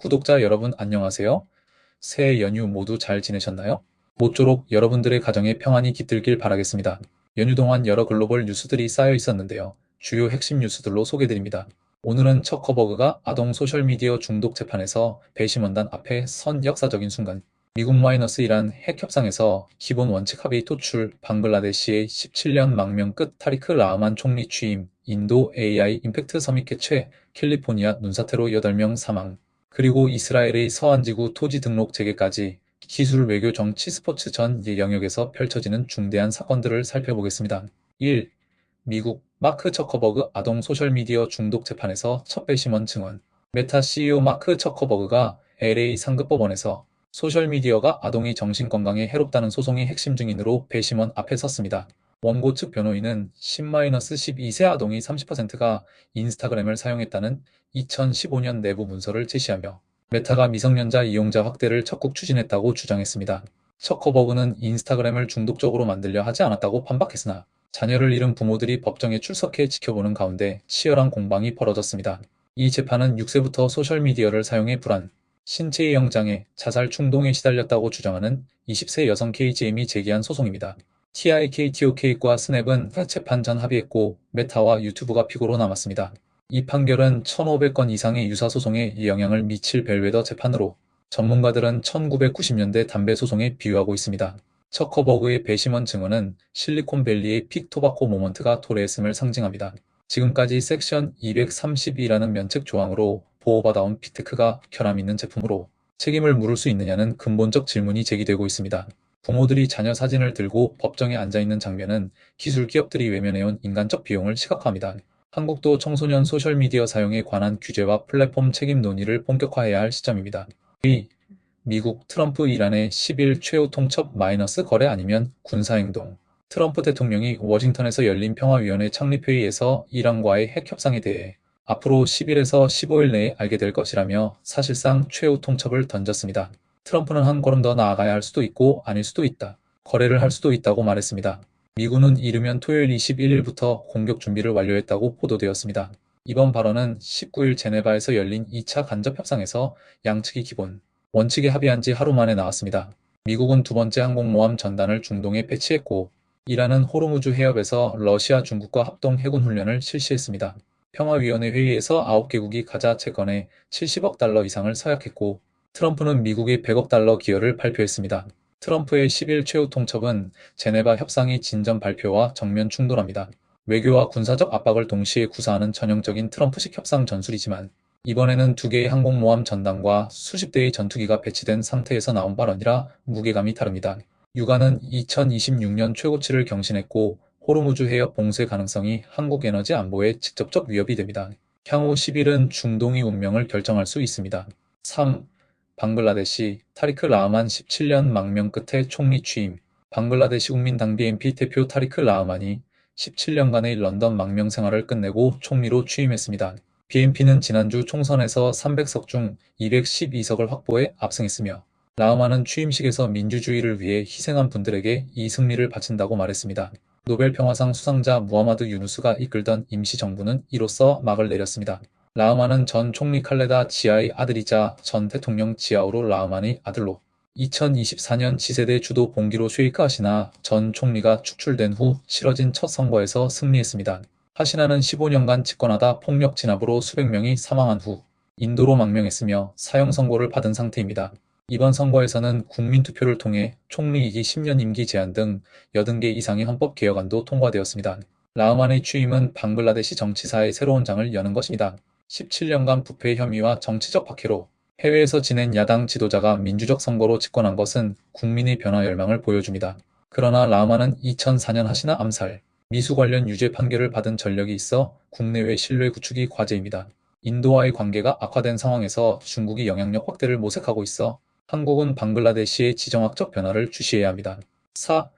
구독자 여러분 안녕하세요. 새해 연휴 모두 잘 지내셨나요? 모쪼록 여러분들의 가정에 평안이 깃들길 바라겠습니다. 연휴 동안 여러 글로벌 뉴스들이 쌓여 있었는데요. 주요 핵심 뉴스들로 소개드립니다. 오늘은 처커버그가 아동 소셜미디어 중독 재판에서 배심원단 앞에 선 역사적인 순간, 미국 -1 핵 협상에서 기본 원칙 합의 도출, 방글라데시의 17년 망명 끝 타리크 라흐만 총리 취임, 인도 AI 임팩트 서밋 개최, 캘리포니아 눈사태로 8명 사망, 그리고 이스라엘의 서한지구 토지 등록 재개까지 기술, 외교, 정치, 스포츠 전 영역에서 펼쳐지는 중대한 사건들을 살펴보겠습니다. 1. 미국 마크 처커버그 아동 소셜미디어 중독 재판에서 첫 배심원 증언. 메타 CEO 마크 처커버그가 LA 상급법원에서 소셜미디어가 아동의 정신건강에 해롭다는 소송의 핵심 증인으로 배심원 앞에 섰습니다. 원고 측 변호인은 10-12세 아동의 30%가 인스타그램을 사용했다는 2015년 내부 문서를 제시하며 메타가 미성년자 이용자 확대를 적극 추진했다고 주장했습니다. 처커버그는 인스타그램을 중독적으로 만들려 하지 않았다고 반박했으나 자녀를 잃은 부모들이 법정에 출석해 지켜보는 가운데 치열한 공방이 벌어졌습니다. 이 재판은 6세부터 소셜미디어를 사용해 불안, 신체의 영장애, 자살 충동에 시달렸다고 주장하는 20세 여성 KGM이 제기한 소송입니다. TIKTOK과 스냅은 재판 전 합의했고 메타와 유튜브가 피고로 남았습니다. 이 판결은 1,500건 이상의 유사 소송에 영향을 미칠 벨웨더 재판으로 전문가들은 1990년대 담배 소송에 비유하고 있습니다. 처커버그의 배심원 증언은 실리콘밸리의 픽 토바코 모먼트가 도래했음을 상징합니다. 지금까지 섹션 232라는 면책 조항으로 보호받아온 빅테크가 결함 있는 제품으로 책임을 물을 수 있느냐는 근본적 질문이 제기되고 있습니다. 부모들이 자녀 사진을 들고 법정에 앉아있는 장면은 기술 기업들이 외면해온 인간적 비용을 시각화합니다. 한국도 청소년 소셜미디어 사용에 관한 규제와 플랫폼 책임 논의를 본격화해야 할 시점입니다. 2. 미국 트럼프 이란의 10일 최후 통첩 마이너스 거래 아니면 군사행동. 트럼프 대통령이 워싱턴에서 열린 평화위원회 창립회의에서 이란과의 핵 협상에 대해 앞으로 10일에서 15일 내에 알게 될 것이라며 사실상 최후 통첩을 던졌습니다. 트럼프는 한 걸음 더 나아가야 할 수도 있고 아닐 수도 있다. 거래를 할 수도 있다고 말했습니다. 미군은 이르면 토요일 21일부터 공격 준비를 완료했다고 보도되었습니다. 이번 발언은 19일 제네바에서 열린 2차 간접 협상에서 양측이 기본 원칙에 합의한 지 하루 만에 나왔습니다. 미국은 두 번째 항공모함 전단을 중동에 배치했고 이란은 호르무즈 해협에서 러시아, 중국과 합동 해군 훈련을 실시했습니다. 평화위원회 회의에서 9개국이 가자 채권에 70억 달러 이상을 서약했고 트럼프는 미국의 100억 달러 기여를 발표했습니다. 트럼프의 10일 최후 통첩은 제네바 협상의 진전 발표와 정면 충돌합니다. 외교와 군사적 압박을 동시에 구사하는 전형적인 트럼프식 협상 전술이지만 이번에는 2개의 항공모함 전단과 수십 대의 전투기가 배치된 상태에서 나온 발언이라 무게감이 다릅니다. 육안은 2026년 최고치를 경신했고 호르무즈 해협 봉쇄 가능성이 한국 에너지 안보에 직접적 위협이 됩니다. 향후 10일은 중동의 운명을 결정할 수 있습니다. 3. 방글라데시 타리크 라흐만 17년 망명 끝에 총리 취임. 방글라데시 국민당 BNP 대표 타리크 라흐만이 17년간의 런던 망명 생활을 끝내고 총리로 취임했습니다. BNP는 지난주 총선에서 300석 중 212석을 확보해 압승했으며 라흐만은 취임식에서 민주주의를 위해 희생한 분들에게 이 승리를 바친다고 말했습니다. 노벨 평화상 수상자 무하마드 유누스가 이끌던 임시정부는 이로써 막을 내렸습니다. 라흐만은 전 총리 칼레다 지아의 아들이자 전 대통령 지아우르 라흐만의 아들로 2024년次세대 주도 봉기로 쉐이크 하시나 전 총리가 축출된 후 치러진 첫 선거에서 승리했습니다. 하시나는 15년간 집권하다 폭력 진압으로 수백 명이 사망한 후 인도로 망명했으며 사형 선고를 받은 상태입니다. 이번 선거에서는 국민투표를 통해 총리 2기 10년 임기 제한 등 80개 이상의 헌법 개혁안도 통과되었습니다. 라흐만의 취임은 방글라데시 정치사의 새로운 장을 여는 것입니다. 17년간 부패 혐의와 정치적 박해로 해외에서 지낸 야당 지도자가 민주적 선거로 집권한 것은 국민의 변화 열망을 보여줍니다. 그러나 라흐만은 2004년 하시나 암살, 미수 관련 유죄 판결을 받은 전력이 있어 국내외 신뢰 구축이 과제입니다. 인도와의 관계가 악화된 상황에서 중국이 영향력 확대를 모색하고 있어 한국은 방글라데시의 지정학적 변화를 주시해야 합니다. 4.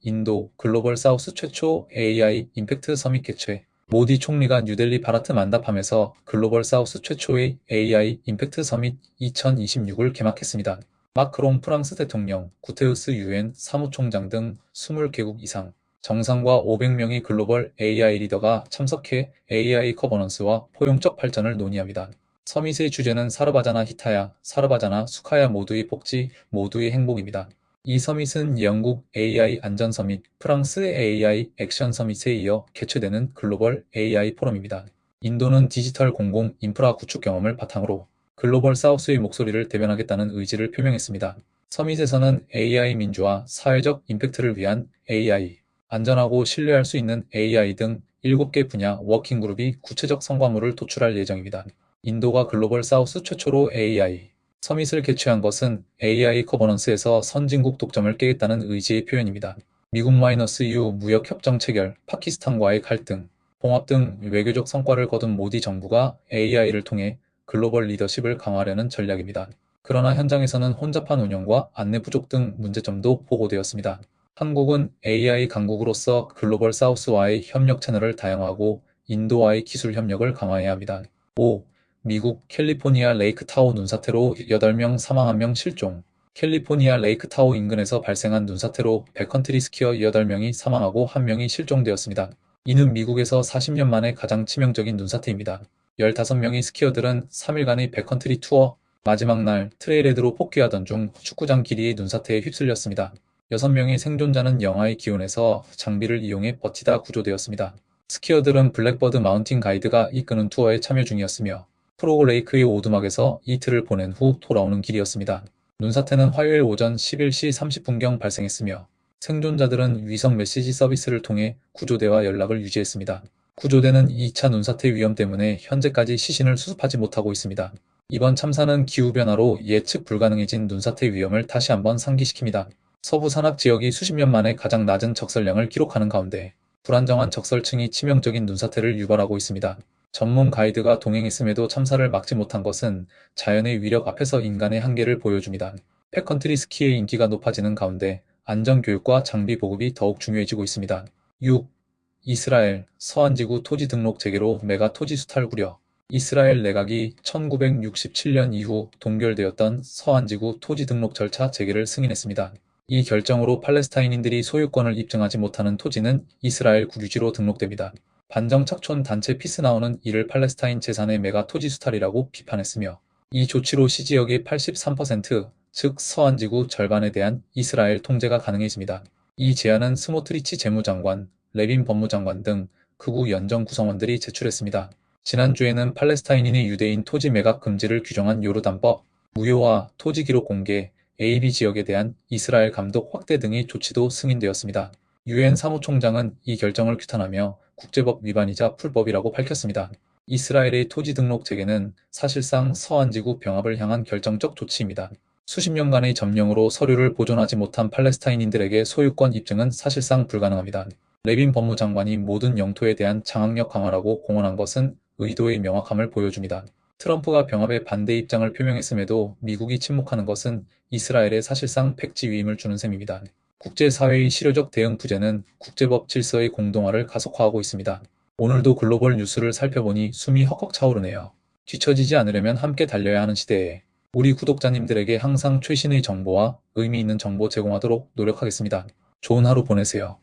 인도 글로벌 사우스 최초 AI 임팩트 서밋 개최. 모디 총리가 뉴델리 바라트 만답함에서 글로벌 사우스 최초의 AI 임팩트 서밋 2026을 개막했습니다. 마크롱 프랑스 대통령, 구테우스 유엔 사무총장 등 20개국 이상 정상과 500명의 글로벌 AI 리더가 참석해 AI 거버넌스와 포용적 발전을 논의합니다. 서밋의 주제는 사르바자나 히타야, 사르바자나 수카야 모두의 복지, 모두의 행복입니다. 이 서밋은 영국 AI 안전 서밋, 프랑스 AI 액션 서밋에 이어 개최되는 글로벌 AI 포럼입니다. 인도는 디지털 공공 인프라 구축 경험을 바탕으로 글로벌 사우스의 목소리를 대변하겠다는 의지를 표명했습니다. 서밋에서는 AI 민주화, 사회적 임팩트를 위한 AI, 안전하고 신뢰할 수 있는 AI 등 7개 분야 워킹그룹이 구체적 성과물을 도출할 예정입니다. 인도가 글로벌 사우스 최초로 AI 서밋을 개최한 것은 AI 거버넌스에서 선진국 독점을 깨겠다는 의지의 표현입니다. 미국-U 무역 협정 체결, 파키스탄과의 갈등, 봉합 등 외교적 성과를 거둔 모디 정부가 AI를 통해 글로벌 리더십을 강화하려는 전략입니다. 그러나 현장에서는 혼잡한 운영과 안내 부족 등 문제점도 보고되었습니다. 한국은 AI 강국으로서 글로벌 사우스와의 협력 채널을 다양화하고 인도와의 기술 협력을 강화해야 합니다. 5. 미국 캘리포니아 레이크타호 눈사태로 8명 사망 1명 실종. 캘리포니아 레이크타호 인근에서 발생한 눈사태로 백컨트리 스키어 8명이 사망하고 1명이 실종되었습니다. 이는 미국에서 40년 만에 가장 치명적인 눈사태입니다. 15명의 스키어들은 3일간의 백컨트리 투어 마지막 날 트레일헤드로 복귀하던 중 축구장 길이의 눈사태에 휩쓸렸습니다. 6명의 생존자는 영하의 기온에서 장비를 이용해 버티다 구조되었습니다. 스키어들은 블랙버드 마운틴 가이드가 이끄는 투어에 참여 중이었으며 프로그 레이크의 오두막에서 이틀을 보낸 후 돌아오는 길이었습니다. 눈사태는 화요일 오전 11시 30분경 발생했으며 생존자들은 위성 메시지 서비스를 통해 구조대와 연락을 유지했습니다. 구조대는 2차 눈사태 위험 때문에 현재까지 시신을 수습하지 못하고 있습니다. 이번 참사는 기후변화로 예측 불가능해진 눈사태 위험을 다시 한번 상기시킵니다. 서부 산악 지역이 수십 년 만에 가장 낮은 적설량을 기록하는 가운데 불안정한 적설층이 치명적인 눈사태를 유발하고 있습니다. 전문 가이드가 동행했음에도 참사를 막지 못한 것은 자연의 위력 앞에서 인간의 한계를 보여줍니다. 백컨트리 스키의 인기가 높아지는 가운데 안전교육과 장비 보급이 더욱 중요해지고 있습니다. 6. 이스라엘 서한지구 토지 등록 재개로 메가 토지 수탈 우려. 이스라엘 내각이 1967년 이후 동결되었던 서한지구 토지 등록 절차 재개를 승인했습니다. 이 결정으로 팔레스타인인들이 소유권을 입증하지 못하는 토지는 이스라엘 국유지로 등록됩니다. 반정착촌 단체 피스나우는 이를 팔레스타인 재산의 메가 토지 수탈이라고 비판했으며 이 조치로 시지역의 83%, 즉 서한지구 절반에 대한 이스라엘 통제가 가능해집니다. 이 제안은 스모트리치 재무장관, 레빈 법무장관 등 극우 연정 구성원들이 제출했습니다. 지난주에는 팔레스타인인의 유대인 토지 매각 금지를 규정한 요르단법, 무효화, 토지 기록 공개, AB 지역에 대한 이스라엘 감독 확대 등의 조치도 승인되었습니다. 유엔 사무총장은 이 결정을 규탄하며 국제법 위반이자 불법이라고 밝혔습니다. 이스라엘의 토지 등록 재개는 사실상 서한지구 병합을 향한 결정적 조치입니다. 수십 년간의 점령으로 서류를 보존하지 못한 팔레스타인인들에게 소유권 입증은 사실상 불가능합니다. 레빈 법무장관이 모든 영토에 대한 장악력 강화라고 공언한 것은 의도의 명확함을 보여줍니다. 트럼프가 병합에 반대 입장을 표명했음에도 미국이 침묵하는 것은 이스라엘에 사실상 백지 위임을 주는 셈입니다. 국제사회의 실효적 대응 부재는 국제법 질서의 공동화를 가속화하고 있습니다. 오늘도 글로벌 뉴스를 살펴보니 숨이 헉헉 차오르네요. 뒤처지지 않으려면 함께 달려야 하는 시대에 우리 구독자님들에게 항상 최신의 정보와 의미 있는 정보 제공하도록 노력하겠습니다. 좋은 하루 보내세요.